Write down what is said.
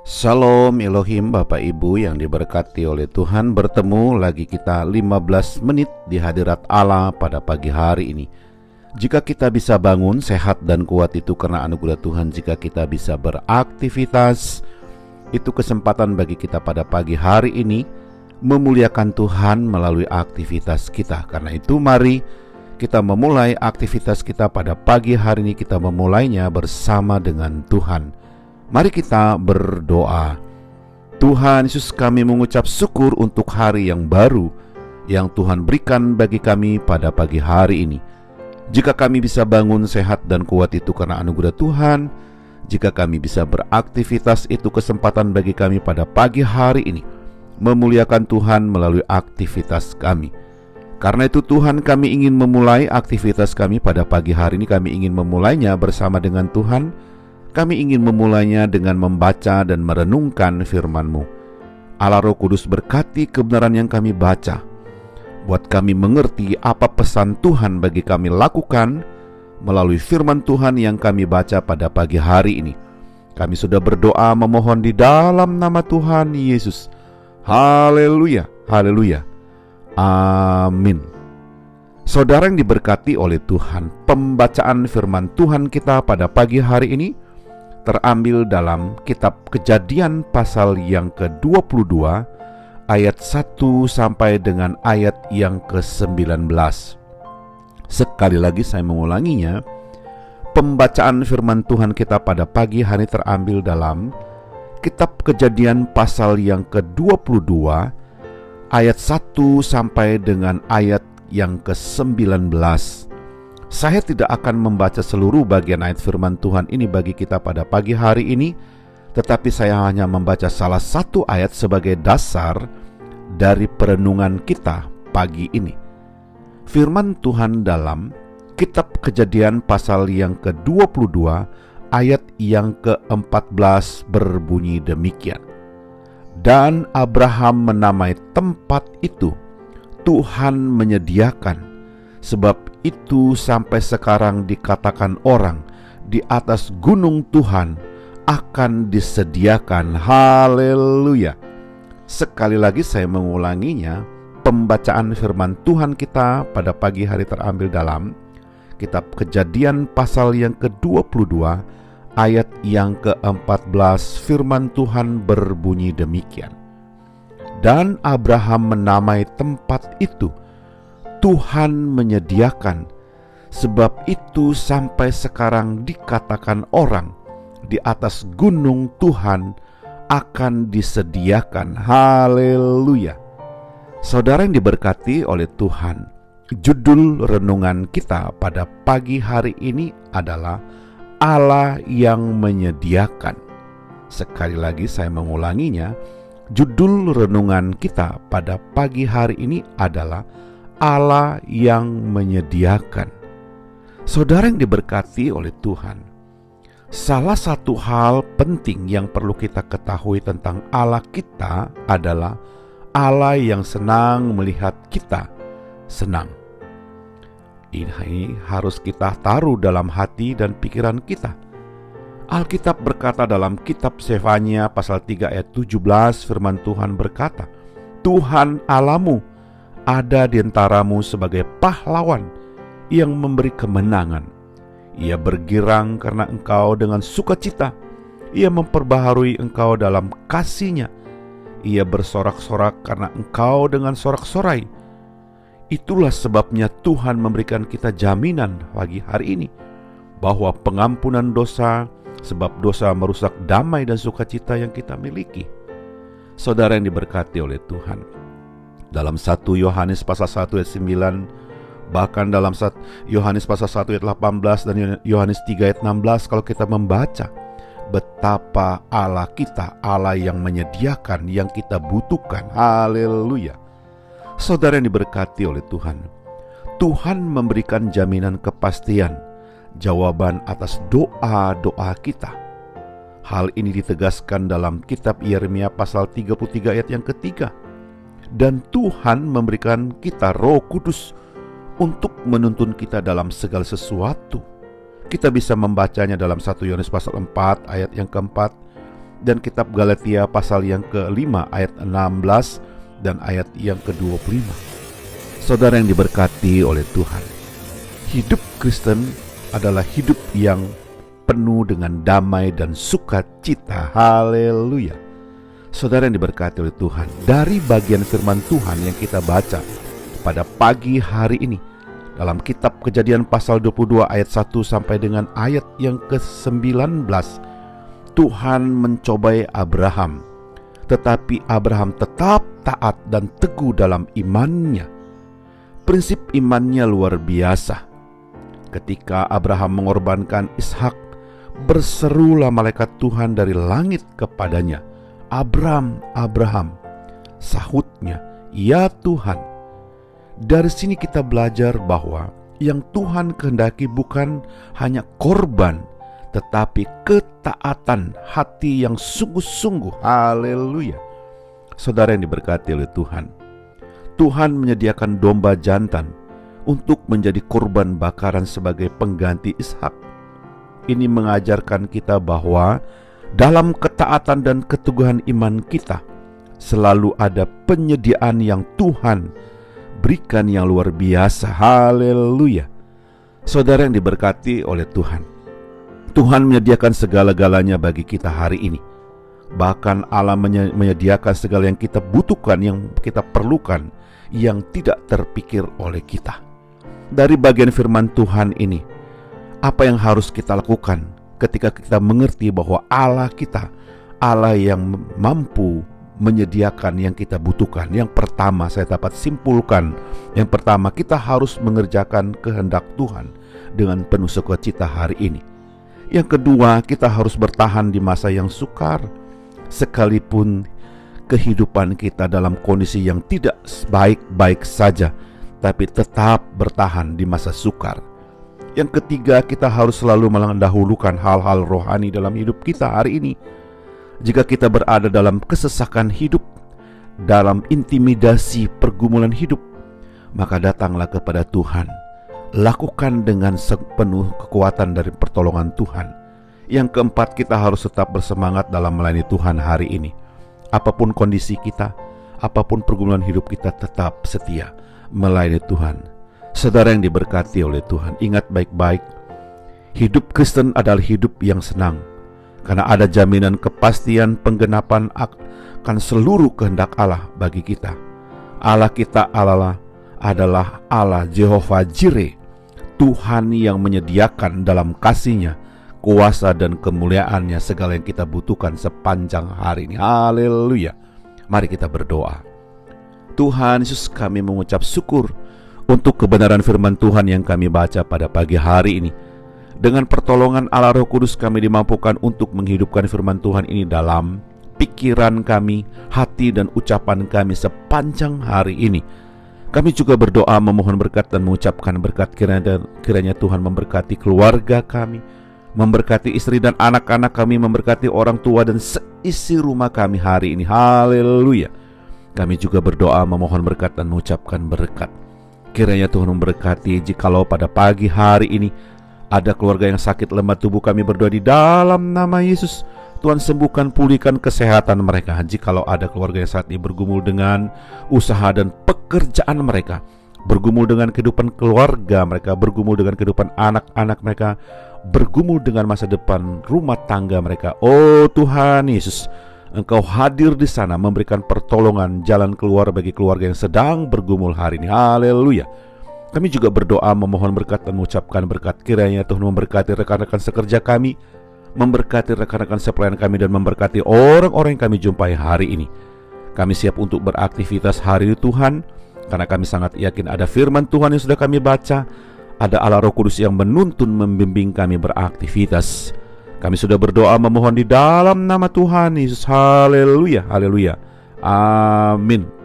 Shalom Elohim Bapak Ibu yang diberkati oleh Tuhan. Bertemu lagi kita 15 menit di hadirat Allah pada pagi hari ini. Jika kita bisa bangun sehat dan kuat itu karena anugerah Tuhan. Jika kita bisa beraktivitas, itu kesempatan bagi kita pada pagi hari ini memuliakan Tuhan melalui aktivitas kita. Karena itu mari kita memulai aktivitas kita pada pagi hari ini. Kita memulainya bersama dengan Tuhan. Mari kita berdoa. Tuhan Yesus, kami mengucap syukur untuk hari yang baru yang Tuhan berikan bagi kami pada pagi hari ini. Jika kami bisa bangun sehat dan kuat itu karena anugerah Tuhan. Jika kami bisa beraktivitas itu kesempatan bagi kami pada pagi hari ini memuliakan Tuhan melalui aktivitas kami. Karena itu Tuhan, kami ingin memulai aktivitas kami pada pagi hari ini. Kami ingin memulainya bersama dengan Tuhan. Kami ingin memulainya dengan membaca dan merenungkan firman-Mu. Allah Roh Kudus, berkati kebenaran yang kami baca. Buat kami mengerti apa pesan Tuhan bagi kami lakukan melalui firman Tuhan yang kami baca pada pagi hari ini. Kami sudah berdoa memohon di dalam nama Tuhan Yesus. Haleluya, haleluya, amin. Saudara yang diberkati oleh Tuhan, pembacaan firman Tuhan kita pada pagi hari ini terambil dalam kitab Kejadian pasal yang ke-22 ayat 1 sampai dengan ayat yang ke-19. Sekali lagi saya mengulanginya. Pembacaan firman Tuhan kita pada pagi hari terambil dalam kitab Kejadian pasal yang ke-22 ayat 1 sampai dengan ayat yang ke-19. Saya tidak akan membaca seluruh bagian ayat firman Tuhan ini bagi kita pada pagi hari ini, tetapi saya hanya membaca salah satu ayat sebagai dasar dari perenungan kita pagi ini. Firman Tuhan dalam kitab Kejadian pasal yang ke-22 ayat yang ke-14 berbunyi demikian. Dan Abraham menamai tempat itu Tuhan menyediakan. Sebab itu sampai sekarang dikatakan orang, di atas gunung Tuhan akan disediakan. Haleluya. Sekali lagi saya mengulanginya. Pembacaan firman Tuhan kita pada pagi hari terambil dalam kitab Kejadian pasal yang ke-22 ayat yang ke-14. Firman Tuhan berbunyi demikian. Dan Abraham menamai tempat itu Tuhan menyediakan. Sebab itu sampai sekarang dikatakan orang, di atas gunung Tuhan akan disediakan. Haleluya. Saudara yang diberkati oleh Tuhan, judul renungan kita pada pagi hari ini adalah Allah yang menyediakan. Sekali lagi saya mengulanginya. Judul renungan kita pada pagi hari ini adalah Allah yang menyediakan. Saudara yang diberkati oleh Tuhan, salah satu hal penting yang perlu kita ketahui tentang Allah kita adalah Allah yang senang melihat kita senang. Ini harus kita taruh dalam hati dan pikiran kita. Alkitab berkata dalam kitab Sefanya pasal 3 ayat 17, firman Tuhan berkata, Tuhan Allahmu ada di antaramu sebagai pahlawan yang memberi kemenangan. Ia bergirang karena engkau dengan sukacita. Ia memperbaharui engkau dalam kasih-Nya. Ia bersorak-sorak karena engkau dengan sorak-sorai. Itulah sebabnya Tuhan memberikan kita jaminan pagi hari ini bahwa pengampunan dosa, sebab dosa merusak damai dan sukacita yang kita miliki. Saudara yang diberkati oleh Tuhan, dalam 1 Yohanes pasal 1 ayat 9, bahkan dalam Yohanes pasal 1 ayat 18 dan Yohanes 3 ayat 16, kalau kita membaca betapa Allah kita, Allah yang menyediakan yang kita butuhkan. Haleluya. Saudara yang diberkati oleh Tuhan, Tuhan memberikan jaminan kepastian, jawaban atas doa-doa kita. Hal ini ditegaskan dalam kitab Yeremia pasal 33 ayat yang ketiga. Dan Tuhan memberikan kita Roh Kudus untuk menuntun kita dalam segala sesuatu. Kita bisa membacanya dalam 1 Yohanes pasal 4 ayat yang keempat, dan kitab Galatia pasal yang ke-5 ayat 16 dan ayat yang ke-25. Saudara yang diberkati oleh Tuhan, hidup Kristen adalah hidup yang penuh dengan damai dan sukacita. Haleluya. Saudara yang diberkati oleh Tuhan, dari bagian firman Tuhan yang kita baca pada pagi hari ini dalam kitab Kejadian pasal 22 ayat 1 sampai dengan ayat yang ke-19, Tuhan mencobai Abraham, tetapi Abraham tetap taat dan teguh dalam imannya. Prinsip imannya luar biasa. Ketika Abraham mengorbankan Ishak, berserulah malaikat Tuhan dari langit kepadanya, "Abram, Abraham." Sahutnya, "Ya Tuhan." Dari sini kita belajar bahwa yang Tuhan kehendaki bukan hanya korban, tetapi ketaatan hati yang sungguh-sungguh. Haleluya. Saudara yang diberkati oleh Tuhan, Tuhan menyediakan domba jantan untuk menjadi korban bakaran sebagai pengganti Ishak. Ini mengajarkan kita bahwa dalam ketaatan dan keteguhan iman kita selalu ada penyediaan yang Tuhan berikan yang luar biasa. Haleluya. Saudara yang diberkati oleh Tuhan, Tuhan menyediakan segala-galanya bagi kita hari ini. Bahkan Allah menyediakan segala yang kita butuhkan, yang kita perlukan, yang tidak terpikir oleh kita. Dari bagian firman Tuhan ini, apa yang harus kita lakukan ketika kita mengerti bahwa Allah kita, Allah yang mampu menyediakan yang kita butuhkan? Yang pertama saya dapat simpulkan, yang pertama kita harus mengerjakan kehendak Tuhan dengan penuh sukacita hari ini. Yang kedua, kita harus bertahan di masa yang sukar, sekalipun kehidupan kita dalam kondisi yang tidak baik-baik saja, tapi tetap bertahan di masa sukar. Yang ketiga, kita harus selalu mendahulukan hal-hal rohani dalam hidup kita hari ini. Jika kita berada dalam kesesakan hidup, dalam intimidasi pergumulan hidup, maka datanglah kepada Tuhan. Lakukan dengan sepenuh kekuatan dari pertolongan Tuhan. Yang keempat, kita harus tetap bersemangat dalam melayani Tuhan hari ini. Apapun kondisi kita, apapun pergumulan hidup kita, tetap setia melayani Tuhan. Saudara yang diberkati oleh Tuhan, ingat baik-baik, hidup Kristen adalah hidup yang senang, karena ada jaminan kepastian penggenapan akan seluruh kehendak Allah bagi kita. Allah kita adalah Allah Jehovah Jireh, Tuhan yang menyediakan dalam kasih-Nya, kuasa dan kemuliaan-Nya segala yang kita butuhkan sepanjang hari ini. Haleluya. Mari kita berdoa. Tuhan Yesus, kami mengucap syukur untuk kebenaran firman Tuhan yang kami baca pada pagi hari ini. Dengan pertolongan Allah Roh Kudus, kami dimampukan untuk menghidupkan firman Tuhan ini dalam pikiran kami, hati dan ucapan kami sepanjang hari ini. Kami juga berdoa memohon berkat dan mengucapkan berkat, kiranya Tuhan memberkati keluarga kami, memberkati istri dan anak-anak kami, memberkati orang tua dan seisi rumah kami hari ini. Haleluya. Kami juga berdoa memohon berkat dan mengucapkan berkat. Kiranya Tuhan memberkati jikalau pada pagi hari ini ada keluarga yang sakit lemah tubuh, kami berdoa di dalam nama Yesus, Tuhan sembuhkan, pulihkan kesehatan mereka. Jikalau ada keluarga yang saat ini bergumul dengan usaha dan pekerjaan mereka, bergumul dengan kehidupan keluarga mereka, bergumul dengan kehidupan anak-anak mereka, bergumul dengan masa depan rumah tangga mereka, oh Tuhan Yesus, Engkau hadir di sana memberikan pertolongan, jalan keluar bagi keluarga yang sedang bergumul hari ini. Haleluya. Kami juga berdoa memohon berkat dan mengucapkan berkat. Kiranya Tuhan memberkati rekan-rekan sekerja kami, memberkati rekan-rekan sepelayan kami, dan memberkati orang-orang yang kami jumpai hari ini. Kami siap untuk beraktivitas hari ini Tuhan, karena kami sangat yakin ada firman Tuhan yang sudah kami baca, ada Allah Roh Kudus yang menuntun membimbing kami beraktivitas. Kami sudah berdoa memohon di dalam nama Tuhan Yesus. Haleluya, haleluya, amin.